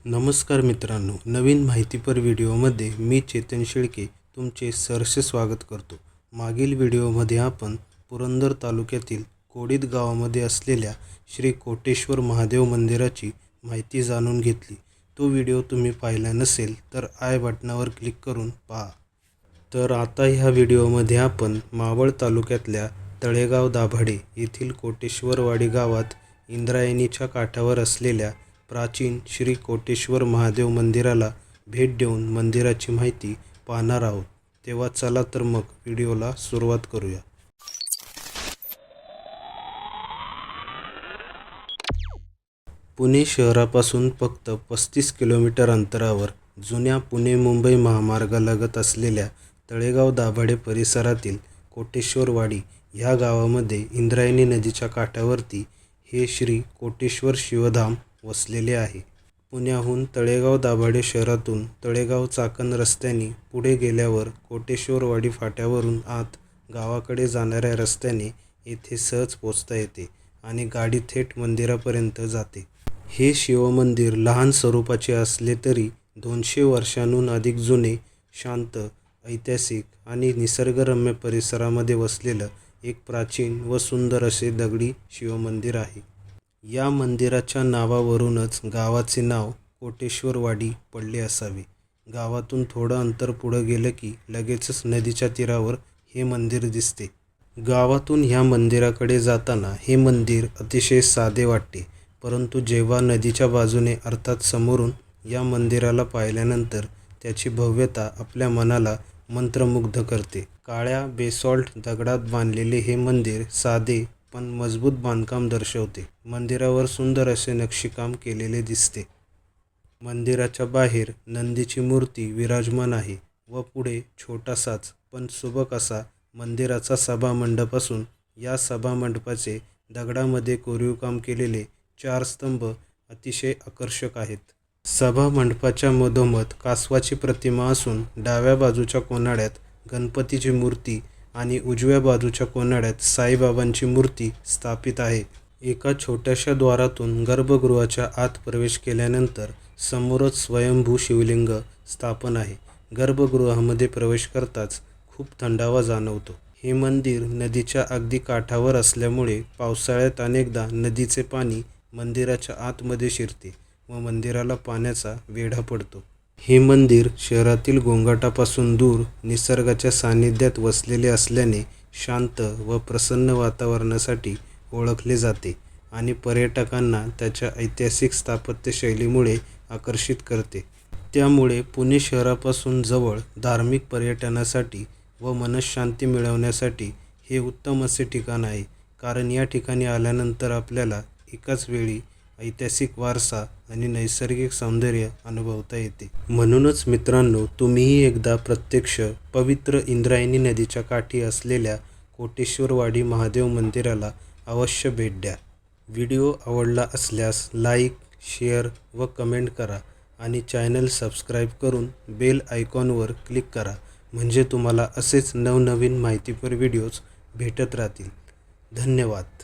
नमस्कार मित्रांनो, नवीन माहितीपर व्हिडिओमध्ये मी चेतन शेळके तुमचे सहर्ष स्वागत करतो। मागील व्हिडिओमध्ये आपण पुरंदर तालुक्यातील कोडीद गावामध्ये असलेल्या श्री कोटेश्वर महादेव मंदिराची माहिती जाणून घेतली। तो व्हिडिओ तुम्ही पाहिला नसेल तर आय बटनावर क्लिक करून पहा। तर आता ह्या व्हिडिओमध्ये आपण मावळ तालुक्यातल्या तळेगाव दाभाडे येथील कोटेश्वरवाडी गावात इंद्रायणीच्या काठावर असलेल्या प्राचीन श्री कोटेश्वर महादेव मंदिराला भेट देऊन मंदिराची माहिती पाहणार आहोत। तेव्हा चला तर मग व्हिडिओला सुरुवात करूया। पुणे शहरापासून फक्त 35 किलोमीटर अंतरावर जुन्या पुणे मुंबई महामार्गालगत असलेल्या तळेगाव दाभाडे परिसरातील कोटेश्वरवाडी ह्या गावामध्ये इंद्रायणी नदीच्या काठावरती हे श्री कोटेश्वर शिवधाम वसलेले आहे। पुण्याहून तळेगाव दाभाडे शहरातून तळेगाव चाकण रस्त्याने पुढे गेल्यावर कोटेश्वरवाडी फाट्यावरून आत गावाकडे जाणाऱ्या रस्त्याने येथे सहज पोहोचता येते आणि गाडी थेट मंदिरापर्यंत जाते। हे शिवमंदिर लहान स्वरूपाचे असले तरी 200 वर्षांहून अधिक जुने, शांत, ऐतिहासिक आणि निसर्गरम्य परिसरामध्ये वसलेलं एक प्राचीन व सुंदर असे दगडी शिवमंदिर आहे। या मंदिराच्या नावावरूनच गावाचे नाव कोटेश्वरवाडी पडले असावे। गावातून थोडं अंतर पुढे गेलं की लगेचच नदीच्या तीरावर हे मंदिर दिसते। गावातून ह्या मंदिराकडे जाताना हे मंदिर अतिशय साधे वाटते, परंतु जेव्हा नदीच्या बाजूने अर्थात समोरून या मंदिराला पाहिल्यानंतर त्याची भव्यता आपल्या मनाला मंत्रमुग्ध करते। काळ्या बेसॉल्ट दगडात बांधलेले हे मंदिर साधे पण मजबूत बांधकाम दर्शवते। मंदिरावर सुंदर असे नक्षीकाम केलेले दिसते। मंदिराच्या बाहेर नंदीची मूर्ती विराजमान आहे व पुढे छोटासाच पण सुबक असा मंदिराचा सभामंडप असून या सभामंडपाचे दगडामध्ये कोरीवकाम केलेले 4 स्तंभ अतिशय आकर्षक आहेत। सभामंडपाच्या मधोमध कासवाची प्रतिमा असून डाव्या बाजूच्या कोनाड्यात गणपतीची मूर्ती आणि उजव्या बाजूच्या कोनाड्यात साईबाबांची मूर्ती स्थापित आहे। एका छोट्याशा द्वारातून गर्भगृहाच्या आत प्रवेश केल्यानंतर समोरच स्वयंभू शिवलिंग स्थापन आहे। गर्भगृहामध्ये प्रवेश करताच खूप थंडावा जाणवतो। हे मंदिर नदीच्या अगदी काठावर असल्यामुळे पावसाळ्यात अनेकदा नदीचे पाणी मंदिराच्या आतमध्ये शिरते व मंदिराला पाण्याचा वेढा पडतो। हे मंदिर शहरातील गोंगाटापासून दूर निसर्गाच्या सानिध्यात वसलेले असल्याने शांत व प्रसन्न वातावरणासाठी ओळखले जाते आणि पर्यटकांना त्याच्या ऐतिहासिक स्थापत्यशैलीमुळे आकर्षित करते। त्यामुळे पुणे शहरापासून जवळ धार्मिक पर्यटनासाठी व मनःशांती मिळवण्यासाठी हे उत्तम असे ठिकाण आहे, कारण या ठिकाणी आल्यानंतर आपल्याला एकाच वेळी ऐतिहासिक वारसा आणि नैसर्गिक सौंदर्य अनुभवता येते। म्हणूनच मित्रांनो, तुम्हीही एकदा प्रत्यक्ष पवित्र इंद्रायणी नदीच्या काठी असलेल्या कोटेश्वरवाडी महादेव मंदिराला अवश्य भेट द्या। व्हिडिओ आवडला असल्यास लाईक, शेअर व कमेंट करा आणि चॅनल सबस्क्राईब करून बेल आयकॉनवर क्लिक करा, म्हणजे तुम्हाला असेच नवनवीन माहितीपर व्हिडिओज भेटत राहतील। धन्यवाद।